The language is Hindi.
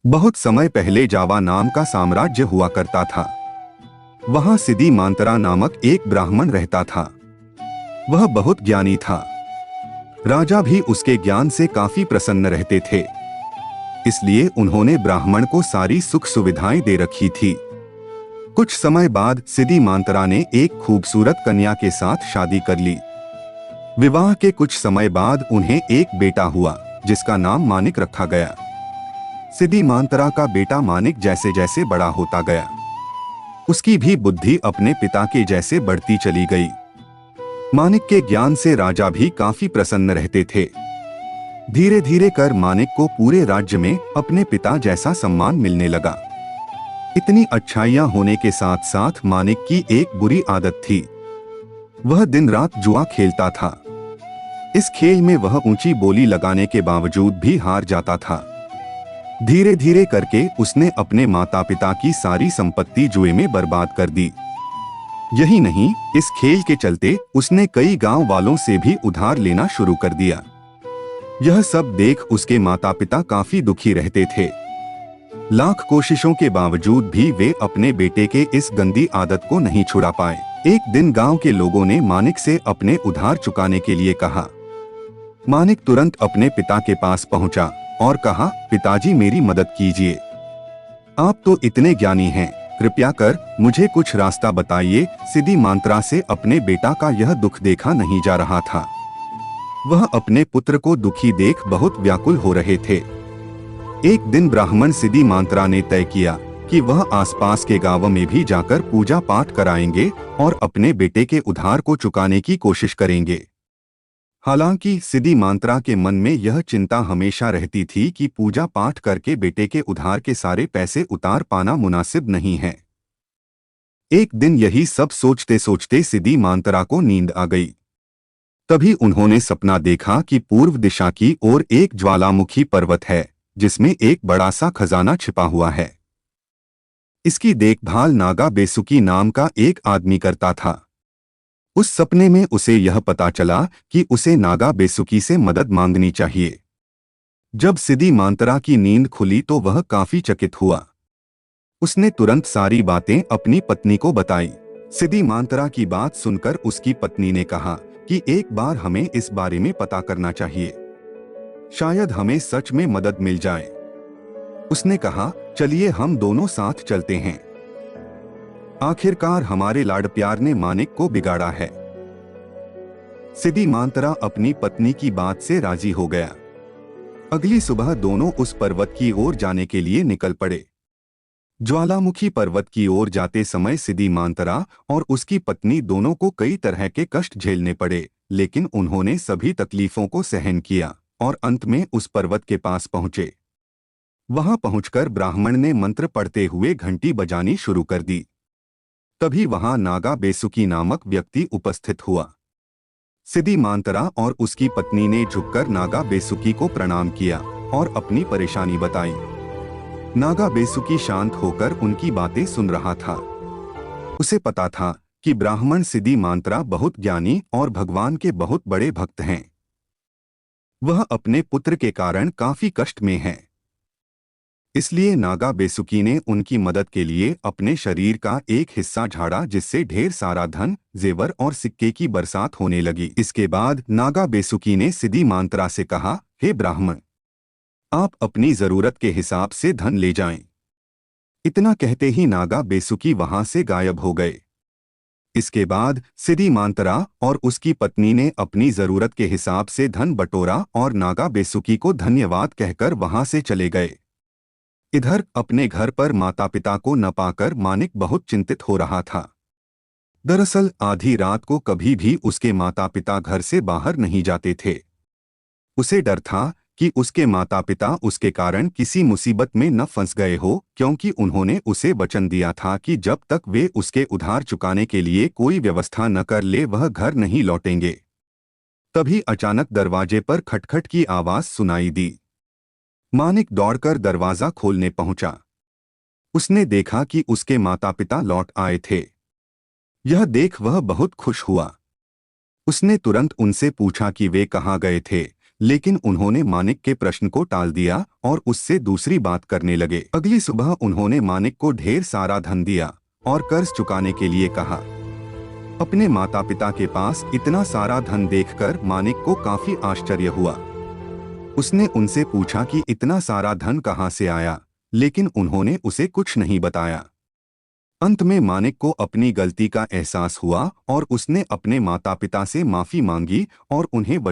बहुत समय पहले जावा नाम का साम्राज्य हुआ करता था। वहां सिदी मांतरा नामक एक ब्राह्मण रहता था। वह बहुत ज्ञानी था। राजा भी उसके ज्ञान से काफी प्रसन्न रहते थे। इसलिए उन्होंने ब्राह्मण को सारी सुख सुविधाएं दे रखी थी। कुछ समय बाद सिदी मांतरा ने एक खूबसूरत कन्या के साथ शादी कर ली। विवाह के कुछ समय बाद उन्हें एक बेटा हुआ, जिसका नाम मानिक रखा गया। सिदी मांतरा का बेटा मानिक जैसे जैसे बड़ा होता गया, उसकी भी बुद्धि अपने पिता के जैसे बढ़ती चली गई। मानिक के ज्ञान से राजा भी काफी प्रसन्न रहते थे। धीरे धीरे कर मानिक को पूरे राज्य में अपने पिता जैसा सम्मान मिलने लगा। इतनी अच्छाइयां होने के साथ साथ मानिक की एक बुरी आदत थी। वह दिन रात जुआ खेलता था। इस खेल में वह ऊंची बोली लगाने के बावजूद भी हार जाता था। धीरे धीरे करके उसने अपने माता पिता की सारी संपत्ति जुए में बर्बाद कर दी। यही नहीं, इस खेल के चलते उसने कई गांव वालों से भी उधार लेना शुरू कर दिया। यह सब देख उसके माता पिता काफी दुखी रहते थे। लाख कोशिशों के बावजूद भी वे अपने बेटे के इस गंदी आदत को नहीं छुड़ा पाए। एक दिन गांव के लोगों ने मानिक से अपने उधार चुकाने के लिए कहा। मानिक तुरंत अपने पिता के पास पहुंचा और कहा, पिताजी मेरी मदद कीजिए। आप तो इतने ज्ञानी हैं, कृपया कर मुझे कुछ रास्ता बताइए। सिदी मांतरा से अपने बेटा का यह दुख देखा नहीं जा रहा था। वह अपने पुत्र को दुखी देख बहुत व्याकुल हो रहे थे। एक दिन ब्राह्मण सिदी मांतरा ने तय किया कि वह आसपास के गांवों में भी जाकर पूजा पाठ कराएंगे और अपने बेटे के उधार को चुकाने की कोशिश करेंगे। हालांकि सिदी मांतरा के मन में यह चिंता हमेशा रहती थी कि पूजा पाठ करके बेटे के उधार के सारे पैसे उतार पाना मुनासिब नहीं है। एक दिन यही सब सोचते सोचते सिदी मांतरा को नींद आ गई। तभी उन्होंने सपना देखा कि पूर्व दिशा की ओर एक ज्वालामुखी पर्वत है, जिसमें एक बड़ा सा खजाना छिपा हुआ है। इसकी देखभाल नागा बेसुकी नाम का एक आदमी करता था। उस सपने में उसे यह पता चला कि उसे नागा बेसुकी से मदद मांगनी चाहिए। जब सिदी मांतरा की नींद खुली तो वह काफी चकित हुआ। उसने तुरंत सारी बातें अपनी पत्नी को बताई। सिदी मांतरा की बात सुनकर उसकी पत्नी ने कहा कि एक बार हमें इस बारे में पता करना चाहिए, शायद हमें सच में मदद मिल जाए। उसने कहा, चलिए हम दोनों साथ चलते हैं। आखिरकार हमारे लाड प्यार ने मानिक को बिगाड़ा है। सिदी मांतरा अपनी पत्नी की बात से राजी हो गया। अगली सुबह दोनों उस पर्वत की ओर जाने के लिए निकल पड़े। ज्वालामुखी पर्वत की ओर जाते समय सिदी मांतरा और उसकी पत्नी दोनों को कई तरह के कष्ट झेलने पड़े, लेकिन उन्होंने सभी तकलीफों को सहन किया और अंत में उस पर्वत के पास पहुंचे। वहां पहुंचकर ब्राह्मण ने मंत्र पढ़ते हुए घंटी बजानी शुरू कर दी। तभी वहां नागा बेसुकी नामक व्यक्ति उपस्थित हुआ। सिदी मांतरा और उसकी पत्नी ने झुककर नागा बेसुकी को प्रणाम किया और अपनी परेशानी बताई। नागा बेसुकी शांत होकर उनकी बातें सुन रहा था। उसे पता था कि ब्राह्मण सिदी मांतरा बहुत ज्ञानी और भगवान के बहुत बड़े भक्त हैं। वह अपने पुत्र के कारण काफी कष्ट में है। इसलिए नागा बेसुकी ने उनकी मदद के लिए अपने शरीर का एक हिस्सा झाड़ा, जिससे ढेर सारा धन, जेवर और सिक्के की बरसात होने लगी। इसके बाद नागा बेसुकी ने सिदी मांतरा से कहा, हे ब्राह्मण, आप अपनी जरूरत के हिसाब से धन ले जाएं। इतना कहते ही नागा बेसुकी वहां से गायब हो गए। इसके बाद सिदी मांतरा और उसकी पत्नी ने अपनी जरूरत के हिसाब से धन बटोरा और नागा बेसुकी को धन्यवाद कहकर वहां से चले गए। इधर अपने घर पर माता पिता को न पाकर मानिक बहुत चिंतित हो रहा था। दरअसल आधी रात को कभी भी उसके माता पिता घर से बाहर नहीं जाते थे। उसे डर था कि उसके माता पिता उसके कारण किसी मुसीबत में न फंस गए हो, क्योंकि उन्होंने उसे वचन दिया था कि जब तक वे उसके उधार चुकाने के लिए कोई व्यवस्था न कर ले वह घर नहीं लौटेंगे। तभी अचानक दरवाजे पर खटखट की आवाज सुनाई दी। मानिक दौड़कर दरवाजा खोलने पहुंचा। उसने देखा कि उसके माता पिता लौट आए थे। यह देख वह बहुत खुश हुआ। उसने तुरंत उनसे पूछा कि वे कहाँ गए थे, लेकिन उन्होंने मानिक के प्रश्न को टाल दिया और उससे दूसरी बात करने लगे। अगली सुबह उन्होंने मानिक को ढेर सारा धन दिया और कर्ज चुकाने के लिए कहा। अपने माता पिता के पास इतना सारा धन देखकर मानिक को काफी आश्चर्य हुआ। उसने उनसे पूछा कि इतना सारा धन कहाँ से आया, लेकिन उन्होंने उसे कुछ नहीं बताया। अंत में मानिक को अपनी गलती का एहसास हुआ और उसने अपने माता पिता से माफी मांगी और उन्हें